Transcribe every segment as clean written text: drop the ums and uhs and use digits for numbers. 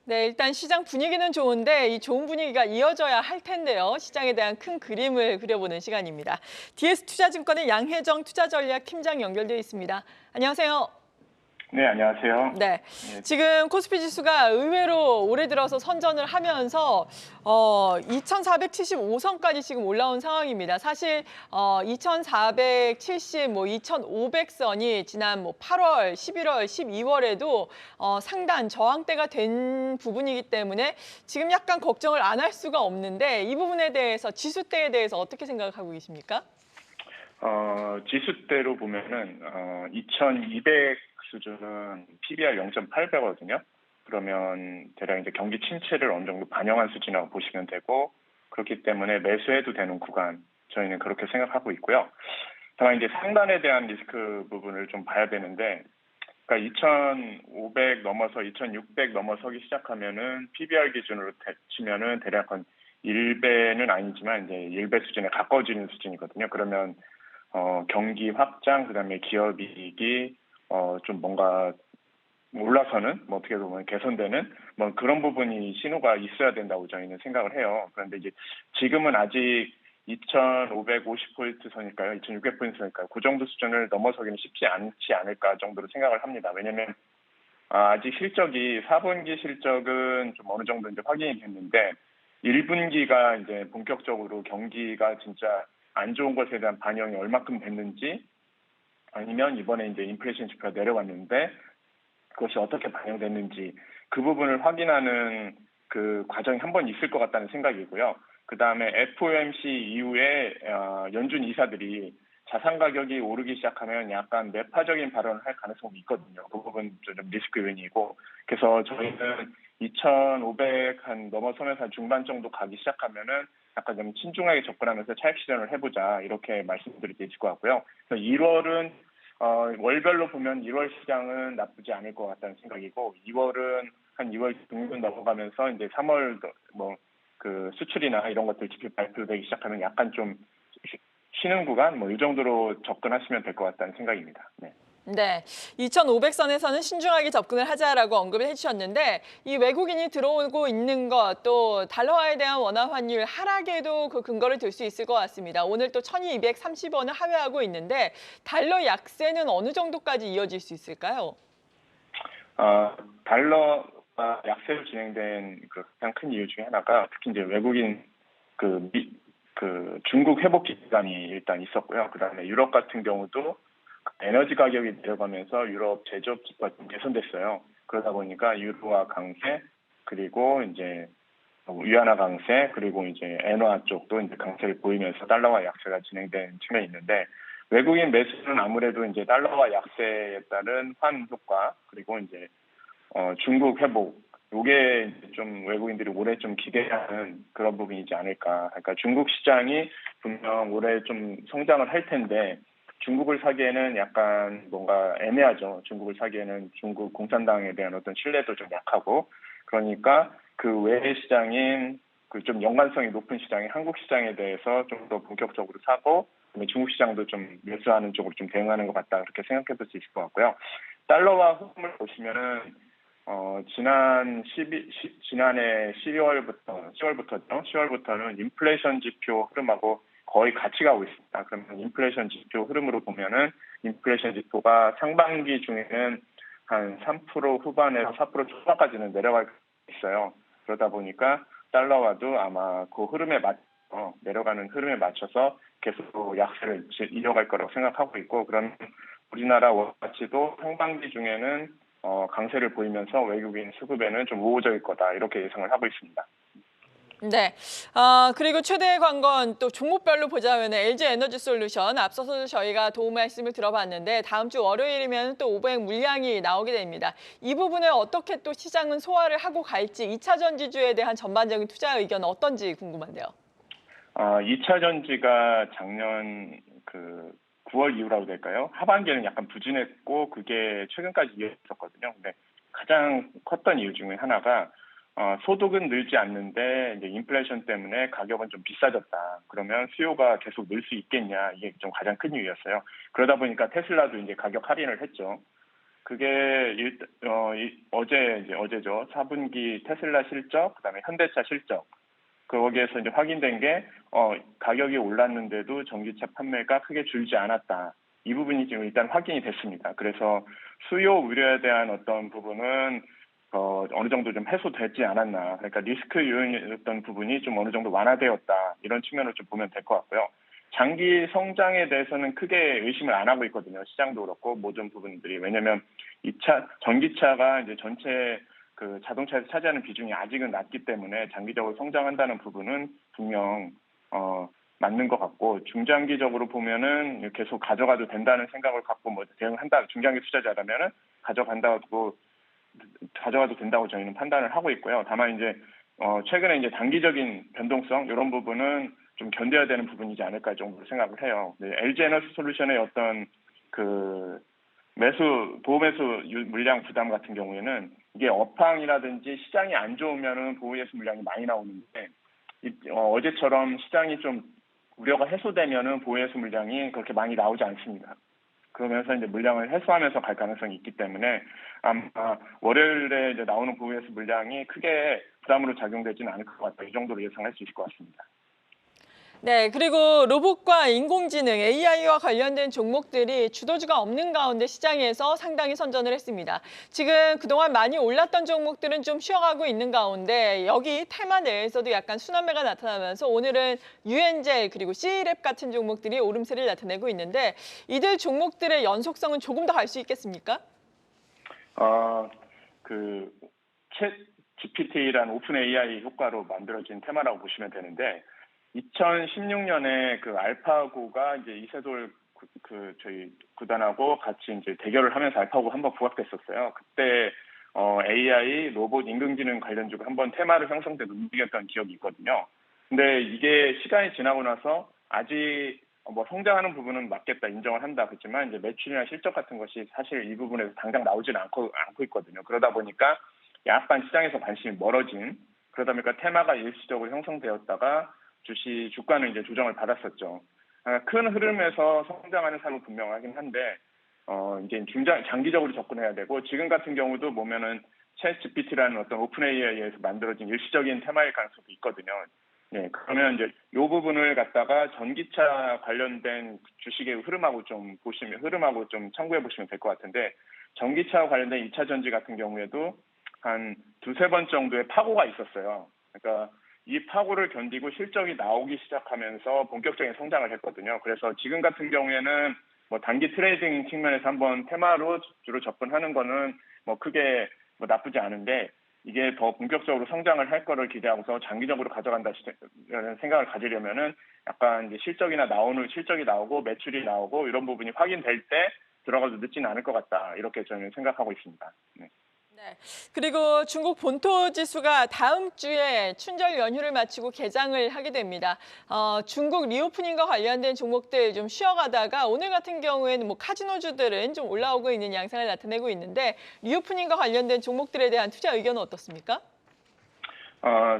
네, 일단 시장 분위기는 좋은데 이 좋은 분위기가 이어져야 할 텐데요. 시장에 대한 큰 그림을 그려보는 시간입니다. DS투자증권의 양혜정 투자전략팀장 연결되어 있습니다. 안녕하세요. 네, 안녕하세요. 네, 예, 지금 코스피 지수가 의외로 올해 들어서 선전을 하면서 2,475선까지 지금 올라온 상황입니다. 사실 2,470, 2,500선이 지난 8월, 11월, 12월에도 상단 저항대가 된 부분이기 때문에 지금 약간 걱정을 안 할 수가 없는데 이 부분에 대해서 지수대에 대해서 어떻게 생각하고 계십니까? 지수대로 보면은 2,200 수준은 PBR 0.8배거든요. 그러면 대략 이제 경기 침체를 어느 정도 반영한 수준이라고 보시면 되고 그렇기 때문에 매수해도 되는 구간 저희는 그렇게 생각하고 있고요. 다만 이제 상단에 대한 리스크 부분을 좀 봐야 되는데, 그러니까 2,500 넘어서 2,600 넘어서기 시작하면은 PBR 기준으로 치면은 대략 한 1배는 아니지만 이제 1배 수준에 가까워지는 수준이거든요. 그러면 경기 확장, 그다음에 기업이익이 좀 뭔가 올라서는 어떻게 보면 개선되는 그런 부분이 신호가 있어야 된다고 저희는 생각을 해요. 그런데 이제 지금은 아직 2,550포인트 선일까요? 2,600포인트 선일까요? 그 정도 수준을 넘어서기는 쉽지 않지 않을까 정도로 생각을 합니다. 왜냐하면 아직 실적이 4분기 실적은 좀 어느 정도 이제 확인이 됐는데 1분기가 이제 본격적으로 경기가 진짜 안 좋은 것에 대한 반영이 얼마큼 됐는지, 아니면 이번에 이제 인플레이션 지표가 내려왔는데 그것이 어떻게 반영됐는지 그 부분을 확인하는 그 과정이 한 번 있을 것 같다는 생각이고요. 그 다음에 FOMC 이후에 연준 이사들이 자산 가격이 오르기 시작하면 약간 매파적인 발언을 할 가능성이 있거든요. 그 부분 좀 리스크 요인이고, 그래서 저희는 2,500 한 넘어서면서 한 중반 정도 가기 시작하면은 약간 좀 신중하게 접근하면서 차익 실현을 해보자, 이렇게 말씀드릴 수 있을 것 같고요. 그래서 1월은 월별로 보면 1월 시장은 나쁘지 않을 것 같다는 생각이고, 2월은 한 2월 중순 넘어가면서 이제 3월 그 수출이나 이런 것들 지표 발표되기 시작하면 약간 좀 쉬는 구간 이 정도로 접근하시면 될 것 같다는 생각입니다. 네. 네, 2,500선에서는 신중하게 접근을 하자라고 언급을 해주셨는데 이 외국인이 들어오고 있는 것, 또 달러화에 대한 원화 환율 하락에도 그 근거를 들 수 있을 것 같습니다. 오늘 또 1,230원을 하회하고 있는데 달러 약세는 어느 정도까지 이어질 수 있을까요? 달러가 약세로 진행된 그 가장 큰 이유 중에 하나가 특히 이제 외국인 그, 그 중국 회복 기간이 일단 있었고요. 그다음에 유럽 같은 경우도 에너지 가격이 내려가면서 유럽 제조업 지표가 좀 개선됐어요. 그러다 보니까 유로화 강세, 그리고 이제 위안화 강세, 그리고 이제 엔화 쪽도 이제 강세를 보이면서 달러화 약세가 진행된 측면이 있는데, 외국인 매수는 아무래도 이제 달러화 약세에 따른 환 효과, 그리고 이제 중국 회복, 요게 좀 외국인들이 올해 좀 기대하는 그런 부분이지 않을까. 그러니까 중국 시장이 분명 올해 좀 성장을 할 텐데 중국을 사기에는 약간 뭔가 애매하죠. 중국을 사기에는 중국 공산당에 대한 어떤 신뢰도 좀 약하고, 그러니까 그 외의 시장인 그 좀 연관성이 높은 시장인 한국 시장에 대해서 좀 더 본격적으로 사고, 그다음에 중국 시장도 좀 매수하는 쪽으로 좀 대응하는 것 같다, 그렇게 생각해 볼 수 있을 것 같고요. 달러화 흐름을 보시면은 지난해 10월부터죠. 10월부터는 인플레이션 지표 흐름하고 거의 같이 가고 있습니다. 그러면 인플레이션 지표 흐름으로 보면은 인플레이션 지표가 상반기 중에는 한 3% 후반에서 4% 초반까지는 내려갈 수 있어요. 그러다 보니까 달러화도 아마 그 흐름에 내려가는 흐름에 맞춰서 계속 약세를 이어갈 거라고 생각하고 있고, 그럼 우리나라 원가치도 상반기 중에는 강세를 보이면서 외국인 수급에는 좀 우호적일 거다, 이렇게 예상을 하고 있습니다. 네. 그리고 최대의 관건 또 종목별로 보자면 LG에너지솔루션 앞서서 저희가 도움 말씀을 들어봤는데 다음 주 월요일이면 또 500 물량이 나오게 됩니다. 이 부분을 어떻게 또 시장은 소화를 하고 갈지 2차 전지주에 대한 전반적인 투자 의견 어떤지 궁금한데요. 2차 전지가 작년 그 9월 이후라고 될까요? 하반기에는 약간 부진했고 그게 최근까지 이어졌었거든요. 근데 가장 컸던 이유 중에 하나가 소득은 늘지 않는데 이제 인플레이션 때문에 가격은 좀 비싸졌다. 그러면 수요가 계속 늘 수 있겠냐, 이게 좀 가장 큰 이유였어요. 그러다 보니까 테슬라도 이제 가격 할인을 했죠. 그게 어제죠. 4분기 테슬라 실적, 그다음에 현대차 실적. 거기에서 이제 확인된 게 가격이 올랐는데도 전기차 판매가 크게 줄지 않았다. 이 부분이 지금 일단 확인이 됐습니다. 그래서 수요 우려에 대한 어떤 부분은 어느 정도 좀 해소되지 않았나. 그러니까 리스크 요인이었던 부분이 좀 어느 정도 완화되었다. 이런 측면으로 좀 보면 될 것 같고요. 장기 성장에 대해서는 크게 의심을 안 하고 있거든요. 시장도 그렇고 모든 부분들이. 왜냐하면 전기차가 이제 전체 그 자동차에서 차지하는 비중이 아직은 낮기 때문에 장기적으로 성장한다는 부분은 분명 맞는 것 같고, 중장기적으로 보면은 계속 가져가도 된다는 생각을 갖고 뭐 대응한다. 중장기 투자자라면은 가져가도 된다고 저희는 판단을 하고 있고요. 다만 이제 최근에 이제 단기적인 변동성 이런 부분은 좀 견뎌야 되는 부분이지 않을까 정도로 생각을 해요. 네, LG 에너지 솔루션의 어떤 그 보호 매수 물량 부담 같은 경우에는 이게 업황이라든지 시장이 안 좋으면은 보호 매수 물량이 많이 나오는데 어제처럼 시장이 좀 우려가 해소되면은 보호 매수 물량이 그렇게 많이 나오지 않습니다. 그러면서 이제 물량을 해소하면서 갈 가능성이 있기 때문에 아마 월요일에 이제 나오는 보호 매수 물량이 크게 부담으로 작용되지는 않을 것 같다. 이 정도로 예상할 수 있을 것 같습니다. 네, 그리고 로봇과 인공지능, AI와 관련된 종목들이 주도주가 없는 가운데 시장에서 상당히 선전을 했습니다. 지금 그동안 많이 올랐던 종목들은 좀 쉬어가고 있는 가운데 여기 테마 내에서도 약간 순환매가 나타나면서 오늘은 유엔젤 그리고 C랩 같은 종목들이 오름세를 나타내고 있는데 이들 종목들의 연속성은 조금 더 갈 수 있겠습니까? 그 챗 GPT라는 오픈 AI 효과로 만들어진 테마라고 보시면 되는데 2016년에 그 알파고가 이제 이세돌 저희 구단하고 같이 이제 대결을 하면서 알파고가 한번 부각됐었어요. 그때 AI, 로봇, 인공지능 관련주가 한번 테마를 형성돼서 움직였던 기억이 있거든요. 근데 이게 시간이 지나고 나서 아직 뭐 성장하는 부분은 맞겠다 인정을 한다 그렇지만 이제 매출이나 실적 같은 것이 사실 이 부분에서 당장 나오지는 않고 있거든요. 그러다 보니까 약간 시장에서 관심이 멀어진, 그러다 보니까 테마가 일시적으로 형성되었다가 주가는 이제 조정을 받았었죠. 큰 흐름에서 성장하는 사람은 분명하긴 한데 이제 장기적으로 접근해야 되고, 지금 같은 경우도 보면은 챗 GPT라는 어떤 오픈 AI에서 만들어진 일시적인 테마일 가능성도 있거든요. 네, 그러면 이제 이 부분을 갖다가 전기차 관련된 주식의 흐름하고 좀 참고해 보시면 될 것 같은데, 전기차 관련된 2차 전지 같은 경우에도 한 두세 번 정도의 파고가 있었어요. 그러니까 이 파고를 견디고 실적이 나오기 시작하면서 본격적인 성장을 했거든요. 그래서 지금 같은 경우에는 뭐 단기 트레이딩 측면에서 한번 테마로 주로 접근하는 거는 뭐 크게 뭐 나쁘지 않은데, 이게 더 본격적으로 성장을 할 거를 기대하고서 장기적으로 가져간다는 생각을 가지려면은 약간 이제 실적이 나오고 매출이 나오고 이런 부분이 확인될 때 들어가도 늦지는 않을 것 같다. 이렇게 저는 생각하고 있습니다. 네. 네. 그리고 중국 본토 지수가 다음 주에 춘절 연휴를 마치고 개장을 하게 됩니다. 중국 리오프닝과 관련된 종목들 좀 쉬어가다가 오늘 같은 경우에는 뭐 카지노주들은 좀 올라오고 있는 양상을 나타내고 있는데 리오프닝과 관련된 종목들에 대한 투자 의견은 어떻습니까?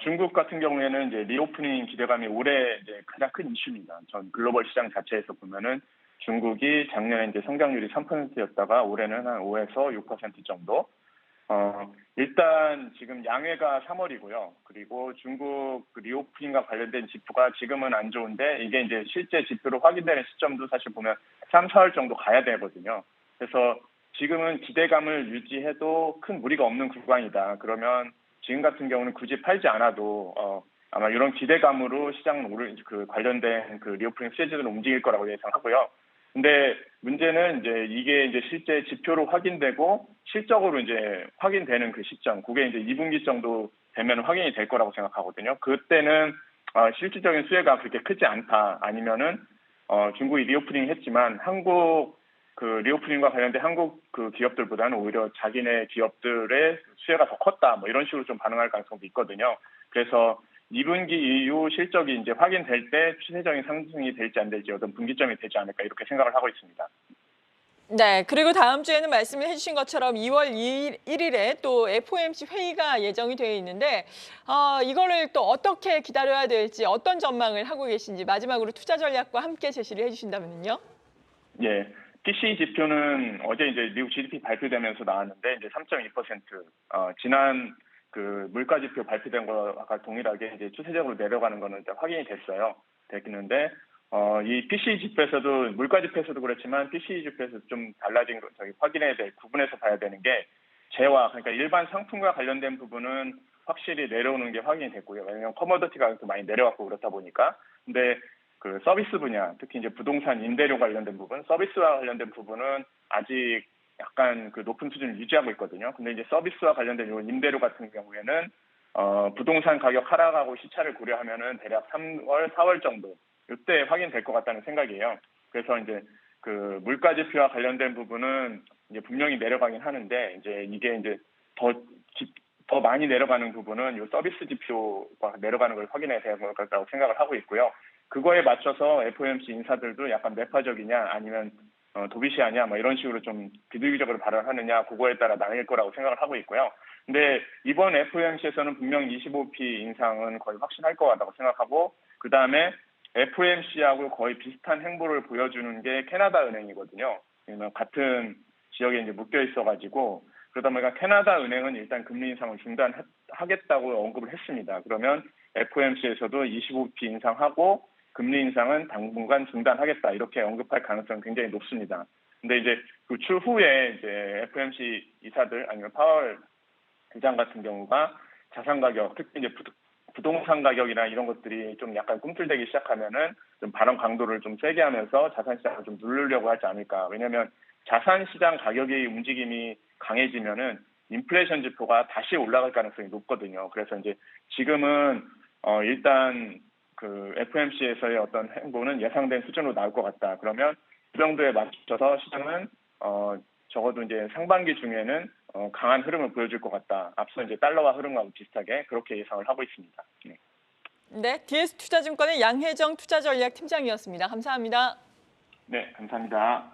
중국 같은 경우에는 이제 리오프닝 기대감이 올해 이제 가장 큰 이슈입니다. 전 글로벌 시장 자체에서 보면은 중국이 작년에 이제 성장률이 3%였다가 올해는 한 5에서 6% 정도. 일단 지금 양회가 3월이고요. 그리고 중국 리오프닝과 관련된 지표가 지금은 안 좋은데 이게 이제 실제 지표로 확인되는 시점도 사실 보면 3, 4월 정도 가야 되거든요. 그래서 지금은 기대감을 유지해도 큰 무리가 없는 구간이다. 그러면 지금 같은 경우는 굳이 팔지 않아도 아마 이런 기대감으로 시장은 관련된 그 리오프닝 시즌으로 움직일 거라고 예상하고요. 근데 문제는 이제 이게 이제 실제 지표로 확인되고 실적으로 이제 확인되는 그 시점, 그게 이제 2분기 정도 되면 확인이 될 거라고 생각하거든요. 그때는 실질적인 수혜가 그렇게 크지 않다. 아니면은 중국이 리오프닝 했지만 한국 그 리오프닝과 관련된 한국 그 기업들보다는 오히려 자기네 기업들의 수혜가 더 컸다. 뭐 이런 식으로 좀 반응할 가능성도 있거든요. 그래서 2분기 이후 실적이 이제 확인될 때 추세적인 상승이 될지 안 될지 어떤 분기점이 되지 않을까 이렇게 생각을 하고 있습니다. 네, 그리고 다음 주에는 말씀을 해주신 것처럼 2월 1일에 또 FOMC 회의가 예정이 되어 있는데 이거를 또 어떻게 기다려야 될지 어떤 전망을 하고 계신지 마지막으로 투자 전략과 함께 제시를 해주신다면요. 예, PCE 지표는 어제 이제 미국 GDP 발표되면서 나왔는데 이제 3.2%, 지난 그 물가 지표 발표된 거와 동일하게 이제 추세적으로 내려가는 거는 이제 확인이 됐는데, 이 PCE 지표에서도 물가 지표에서도 그렇지만 PCE 지표에서 좀 달라진 거 저희 확인해야 될 구분해서 봐야 되는 게 재화, 그러니까 일반 상품과 관련된 부분은 확실히 내려오는 게 확인이 됐고요. 왜냐하면 커머더티 가격도 많이 내려갔고 그렇다 보니까. 근데 그 서비스 분야, 특히 이제 부동산 임대료 관련된 부분, 서비스와 관련된 부분은 아직 약간 그 높은 수준을 유지하고 있거든요. 근데 이제 서비스와 관련된 요 임대료 같은 경우에는 부동산 가격 하락하고 시차를 고려하면은 대략 3월, 4월 정도 이때 확인될 것 같다는 생각이에요. 그래서 이제 그 물가 지표와 관련된 부분은 이제 분명히 내려가긴 하는데 이제 이게 이제 더 많이 내려가는 부분은 요 서비스 지표가 내려가는 걸 확인해야 될 거라고 생각을 하고 있고요. 그거에 맞춰서 FOMC 인사들도 약간 매파적이냐 아니면 도비시하냐 뭐 이런 식으로 좀 비둘기적으로 발언하느냐 그거에 따라 나뉠 거라고 생각을 하고 있고요. 근데 이번 FOMC에서는 분명 25p 인상은 거의 확신할 것 같다고 생각하고 그 다음에 FOMC하고 거의 비슷한 행보를 보여주는 게 캐나다 은행이거든요. 같은 지역에 이제 묶여 있어가지고 그러다 보니까 캐나다 은행은 일단 금리 인상을 중단하겠다고 언급을 했습니다. 그러면 FOMC에서도 25p 인상하고 금리 인상은 당분간 중단하겠다 이렇게 언급할 가능성이 굉장히 높습니다. 근데 이제 그 추후에 이제 FOMC 이사들 아니면 파월 의장 같은 경우가 자산 가격, 특히 이제 부동산 가격이나 이런 것들이 좀 약간 꿈틀대기 시작하면은 좀 발언 강도를 좀 세게 하면서 자산 시장을 좀 누르려고 하지 않을까. 왜냐하면 자산 시장 가격의 움직임이 강해지면은 인플레이션 지표가 다시 올라갈 가능성이 높거든요. 그래서 이제 지금은 일단 그 FOMC에서의 어떤 행보는 예상된 수준으로 나올 것 같다. 그러면 그 정도에 맞춰서 시장은 적어도 이제 상반기 중에는 강한 흐름을 보여줄 것 같다. 앞서 이제 달러와 흐름과 비슷하게 그렇게 예상을 하고 있습니다. 네. 네, DS투자증권의 양혜정 투자전략팀장이었습니다. 감사합니다. 네, 감사합니다.